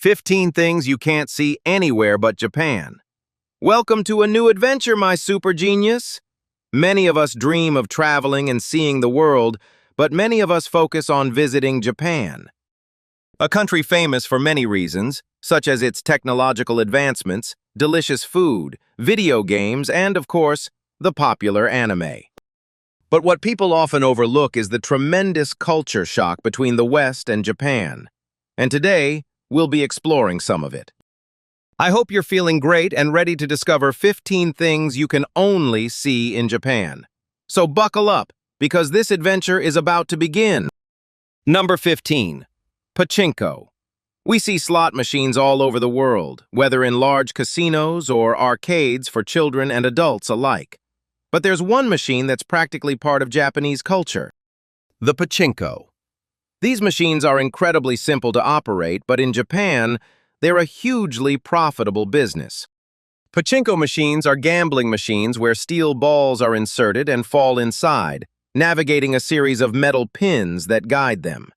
15 things you can't see anywhere but Japan. Welcome to a new adventure, my super genius. Many of us dream of traveling and seeing the world, but many of us focus on visiting Japan. A country famous for many reasons, such as its technological advancements, delicious food, video games, and, of course, the popular anime. But what people often overlook is the tremendous culture shock between the West and Japan. And today, we'll be exploring some of it. I hope you're feeling great and ready to discover 15 things you can only see in Japan. So buckle up, because this adventure is about to begin. Number 15. Pachinko. We see slot machines all over the world, whether in large casinos or arcades for children and adults alike. But there's one machine that's practically part of Japanese culture: the pachinko. These machines are incredibly simple to operate, but in Japan, they're a hugely profitable business. Pachinko machines are gambling machines where steel balls are inserted and fall inside, navigating a series of metal pins that guide them.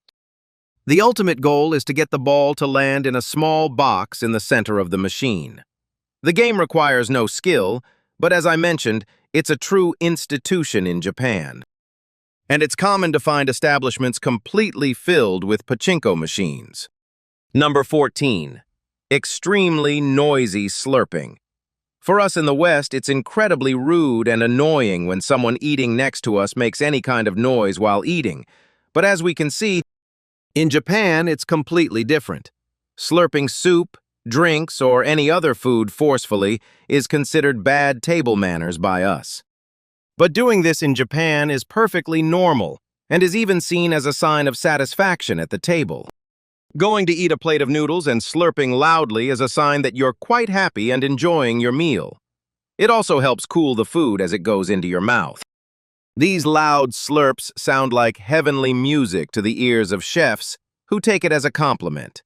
The ultimate goal is to get the ball to land in a small box in the center of the machine. The game requires no skill, but as I mentioned, it's a true institution in Japan. And it's common to find establishments completely filled with pachinko machines. Number 14. Extremely noisy slurping. For us in the West, it's incredibly rude and annoying when someone eating next to us makes any kind of noise while eating. But as we can see, in Japan, it's completely different. Slurping soup, drinks, or any other food forcefully is considered bad table manners by us. But doing this in Japan is perfectly normal and is even seen as a sign of satisfaction at the table. Going to eat a plate of noodles and slurping loudly is a sign that you're quite happy and enjoying your meal. It also helps cool the food as it goes into your mouth. These loud slurps sound like heavenly music to the ears of chefs who take it as a compliment.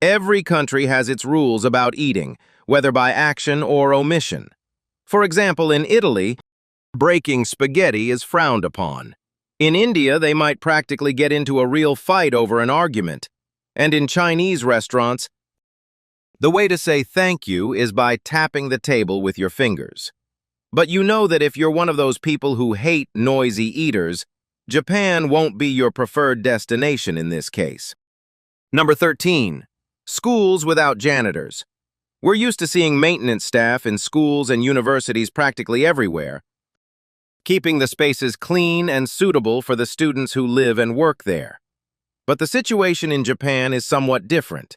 Every country has its rules about eating, whether by action or omission. For example, in Italy, breaking spaghetti is frowned upon. In India, they might practically get into a real fight over an argument. And in Chinese restaurants, the way to say thank you is by tapping the table with your fingers. But you know that if you're one of those people who hate noisy eaters, Japan won't be your preferred destination in this case. Number 13. Schools without janitors. We're used to seeing maintenance staff in schools and universities practically everywhere, keeping the spaces clean and suitable for the students who live and work there. But the situation in Japan is somewhat different.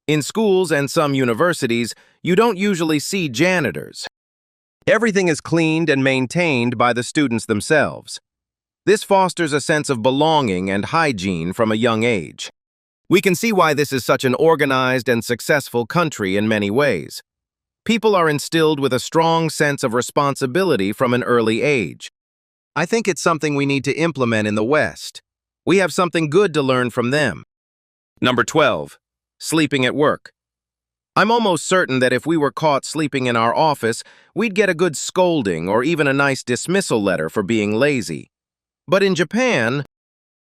In schools and some universities, you don't usually see janitors. Everything is cleaned and maintained by the students themselves. This fosters a sense of belonging and hygiene from a young age. We can see why this is such an organized and successful country in many ways. People are instilled with a strong sense of responsibility from an early age. I think it's something we need to implement in the West. We have something good to learn from them. Number 12. Sleeping at work. I'm almost certain that if we were caught sleeping in our office, we'd get a good scolding or even a nice dismissal letter for being lazy. But in Japan,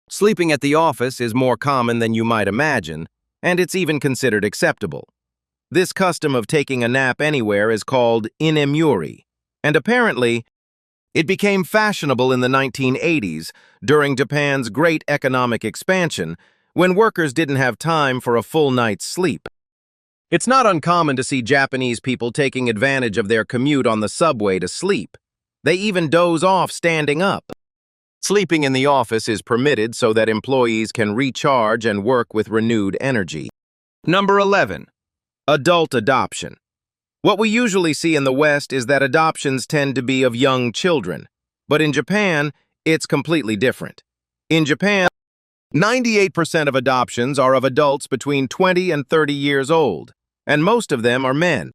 sleeping at the office is more common than you might imagine, and it's even considered acceptable. This custom of taking a nap anywhere is called inemuri, and apparently, it became fashionable in the 1980s during Japan's great economic expansion when workers didn't have time for a full night's sleep. It's not uncommon to see Japanese people taking advantage of their commute on the subway to sleep. They even doze off standing up. Sleeping in the office is permitted so that employees can recharge and work with renewed energy. Number 11. Adult adoption. What we usually see in the West is that adoptions tend to be of young children, but in Japan, it's completely different. In Japan, 98% of adoptions are of adults between 20 and 30 years old, and most of them are men.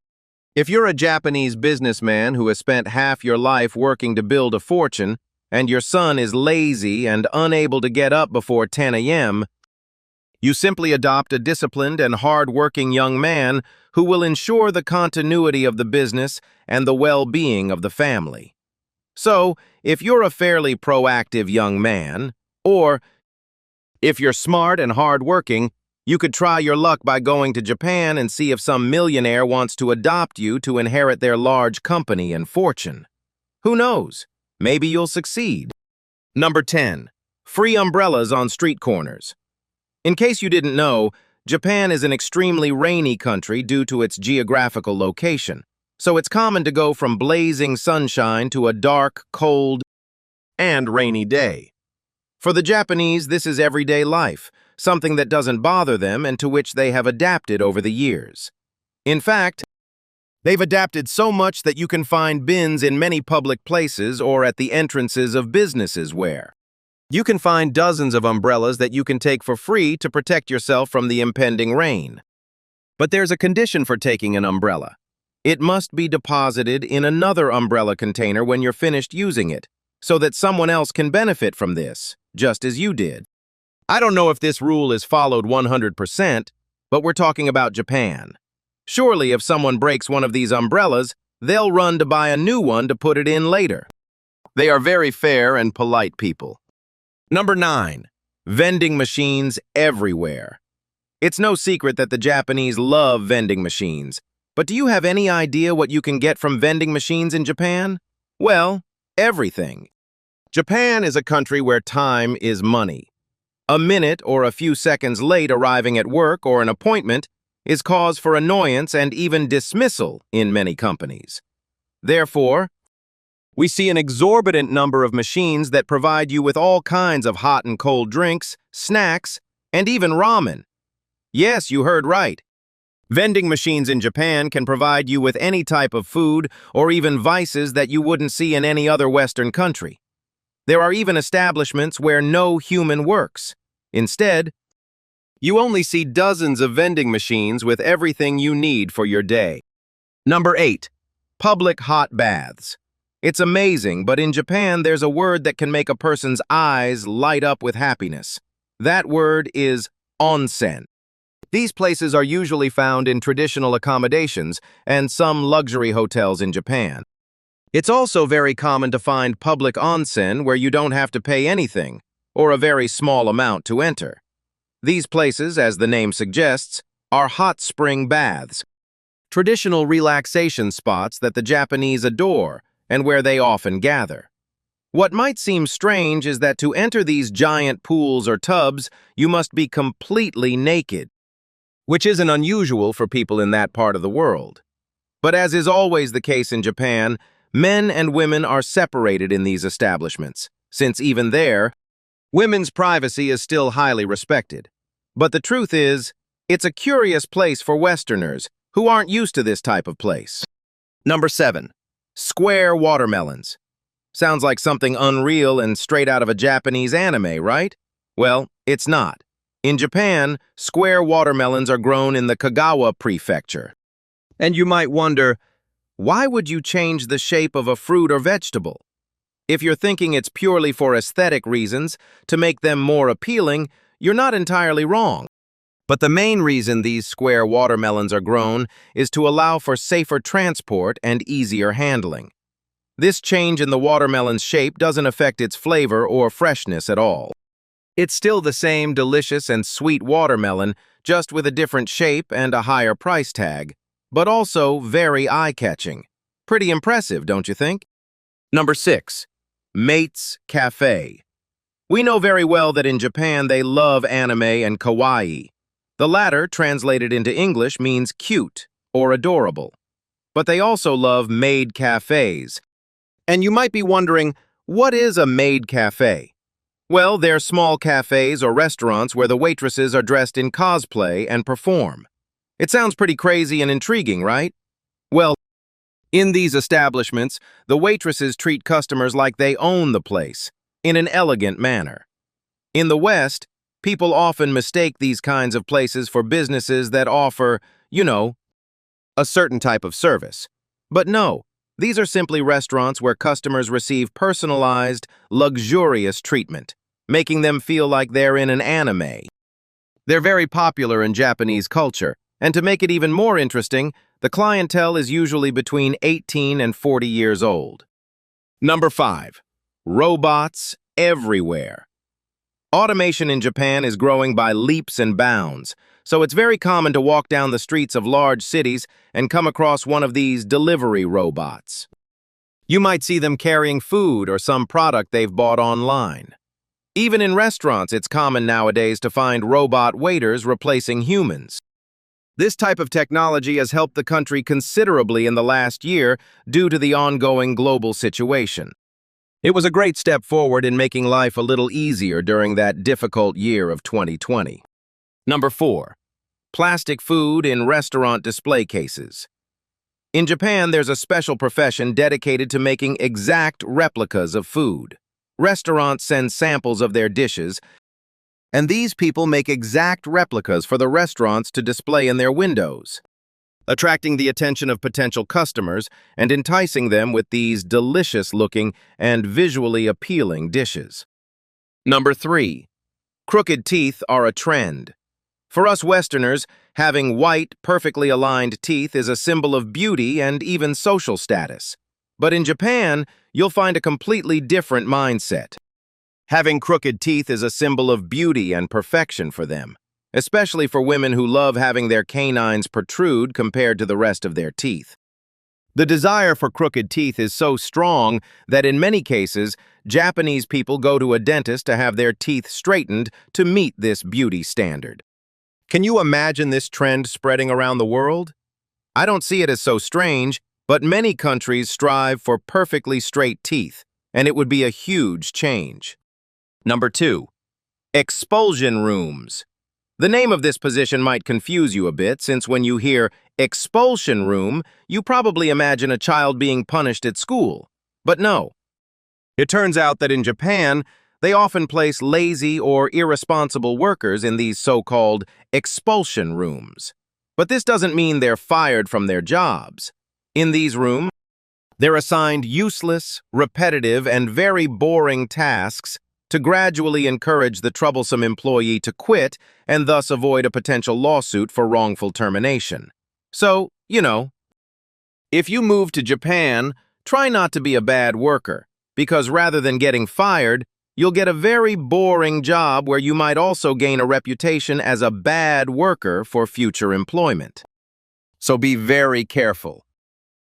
If you're a Japanese businessman who has spent half your life working to build a fortune, and your son is lazy and unable to get up before 10 a.m., you simply adopt a disciplined and hard-working young man who will ensure the continuity of the business and the well-being of the family. So, if you're a fairly proactive young man, or if you're smart and hard-working, You could try your luck by going to Japan and see if some millionaire wants to adopt you to inherit their large company and fortune. Who knows? Maybe you'll succeed. Number 10. Free umbrellas on street corners. In case you didn't know, Japan is an extremely rainy country due to its geographical location, so it's common to go from blazing sunshine to a dark, cold, and rainy day. For the Japanese, this is everyday life, something that doesn't bother them and to which they have adapted over the years. In fact, they've adapted so much that you can find bins in many public places or at the entrances of businesses where you can find dozens of umbrellas that you can take for free to protect yourself from the impending rain. But there's a condition for taking an umbrella. It must be deposited in another umbrella container when you're finished using it, so that someone else can benefit from this, just as you did. I don't know if this rule is followed 100%, but we're talking about Japan. Surely if someone breaks one of these umbrellas, they'll run to buy a new one to put it in later. They are very fair and polite people. Number 9. Vending machines everywhere. It's no secret that the Japanese love vending machines, but do you have any idea what you can get from vending machines in Japan? Well, everything. Japan is a country where time is money. A minute or a few seconds late arriving at work or an appointment is cause for annoyance and even dismissal in many companies. Therefore, we see an exorbitant number of machines that provide you with all kinds of hot and cold drinks, snacks, and even ramen. Yes, you heard right. Vending machines in Japan can provide you with any type of food or even vices that you wouldn't see in any other Western country. There are even establishments where no human works. Instead, you only see dozens of vending machines with everything you need for your day. Number 8. Public hot baths. It's amazing, but in Japan there's a word that can make a person's eyes light up with happiness. That word is onsen. These places are usually found in traditional accommodations and some luxury hotels in Japan. It's also very common to find public onsen where you don't have to pay anything, or a very small amount to enter. These places, as the name suggests, are hot spring baths, traditional relaxation spots that the Japanese adore and where they often gather. What might seem strange is that to enter these giant pools or tubs, you must be completely naked, which isn't unusual for people in that part of the world. But as is always the case in Japan, men and women are separated in these establishments, since even there, women's privacy is still highly respected. But the truth is, it's a curious place for Westerners who aren't used to this type of place. Number 7. Square watermelons. Sounds like something unreal and straight out of a Japanese anime, right? Well, it's not. In Japan, square watermelons are grown in the Kagawa prefecture. And you might wonder, why would you change the shape of a fruit or vegetable? If you're thinking it's purely for aesthetic reasons, to make them more appealing, you're not entirely wrong. But the main reason these square watermelons are grown is to allow for safer transport and easier handling. This change in the watermelon's shape doesn't affect its flavor or freshness at all. It's still the same delicious and sweet watermelon, just with a different shape and a higher price tag, but also very eye-catching. Pretty impressive, don't you think? Number 6. Mate's Cafe. We know very well that in Japan they love anime and kawaii. The latter, translated into English, means cute or adorable. But they also love maid cafes. And you might be wondering, what is a maid cafe? Well, they're small cafes or restaurants where the waitresses are dressed in cosplay and perform. It sounds pretty crazy and intriguing, right? Well, in these establishments, the waitresses treat customers like they own the place, in an elegant manner. In the West, people often mistake these kinds of places for businesses that offer, a certain type of service. But no, these are simply restaurants where customers receive personalized, luxurious treatment, making them feel like they're in an anime. They're very popular in Japanese culture, and to make it even more interesting, the clientele is usually between 18 and 40 years old. Number 5. Robots everywhere. Automation in Japan is growing by leaps and bounds, so it's very common to walk down the streets of large cities and come across one of these delivery robots. You might see them carrying food or some product they've bought online. Even in restaurants, it's common nowadays to find robot waiters replacing humans. This type of technology has helped the country considerably in the last year due to the ongoing global situation. It was a great step forward in making life a little easier during that difficult year of 2020. Number 4. Plastic food in restaurant display cases. In Japan, there's a special profession dedicated to making exact replicas of food. Restaurants send samples of their dishes, and these people make exact replicas for the restaurants to display in their windows, attracting the attention of potential customers and enticing them with these delicious-looking and visually appealing dishes. Number 3. Crooked teeth are a trend. For us Westerners, having white, perfectly aligned teeth is a symbol of beauty and even social status. But in Japan, you'll find a completely different mindset. Having crooked teeth is a symbol of beauty and perfection for them, especially for women who love having their canines protrude compared to the rest of their teeth. The desire for crooked teeth is so strong that in many cases, Japanese people go to a dentist to have their teeth straightened to meet this beauty standard. Can you imagine this trend spreading around the world? I don't see it as so strange, but many countries strive for perfectly straight teeth, and it would be a huge change. Number 2. Expulsion rooms. The name of this position might confuse you a bit, since when you hear expulsion room, you probably imagine a child being punished at school. But no. It turns out that in Japan, they often place lazy or irresponsible workers in these so-called expulsion rooms. But this doesn't mean they're fired from their jobs. In these rooms, they're assigned useless, repetitive, and very boring tasks to gradually encourage the troublesome employee to quit and thus avoid a potential lawsuit for wrongful termination. So, if you move to Japan, try not to be a bad worker, because rather than getting fired, you'll get a very boring job where you might also gain a reputation as a bad worker for future employment. So be very careful.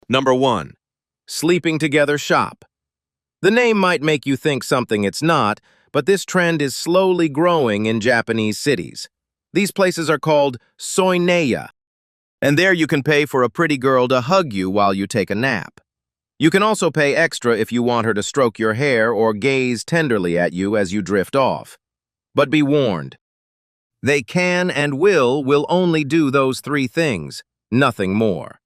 Number 1. Sleeping together shop. The name might make you think something it's not, but this trend is slowly growing in Japanese cities. These places are called soineya, and there you can pay for a pretty girl to hug you while you take a nap. You can also pay extra if you want her to stroke your hair or gaze tenderly at you as you drift off. But be warned. They can and will only do those 3 things, nothing more.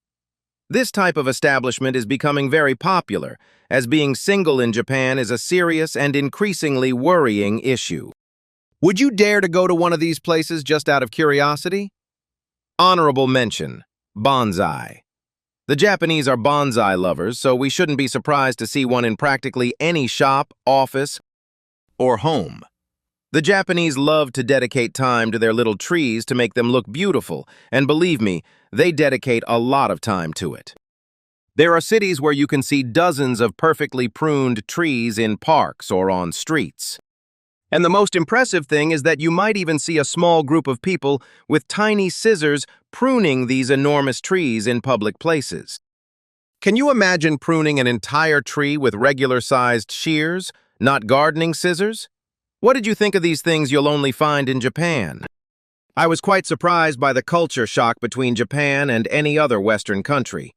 This type of establishment is becoming very popular, as being single in Japan is a serious and increasingly worrying issue. Would you dare to go to one of these places just out of curiosity? Honorable mention: bonsai. The Japanese are bonsai lovers, so we shouldn't be surprised to see one in practically any shop, office, or home. The Japanese love to dedicate time to their little trees to make them look beautiful, and believe me, they dedicate a lot of time to it. There are cities where you can see dozens of perfectly pruned trees in parks or on streets. And the most impressive thing is that you might even see a small group of people with tiny scissors pruning these enormous trees in public places. Can you imagine pruning an entire tree with regular-sized shears, not gardening scissors? What did you think of these things you'll only find in Japan? I was quite surprised by the culture shock between Japan and any other Western country.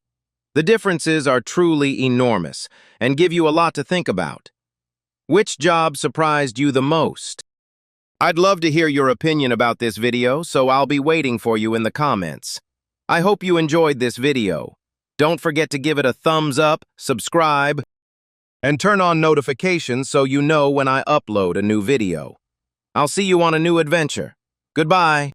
The differences are truly enormous and give you a lot to think about. Which job surprised you the most? I'd love to hear your opinion about this video, so I'll be waiting for you in the comments. I hope you enjoyed this video. Don't forget to give it a thumbs up, subscribe, and turn on notifications so you know when I upload a new video. I'll see you on a new adventure. Goodbye.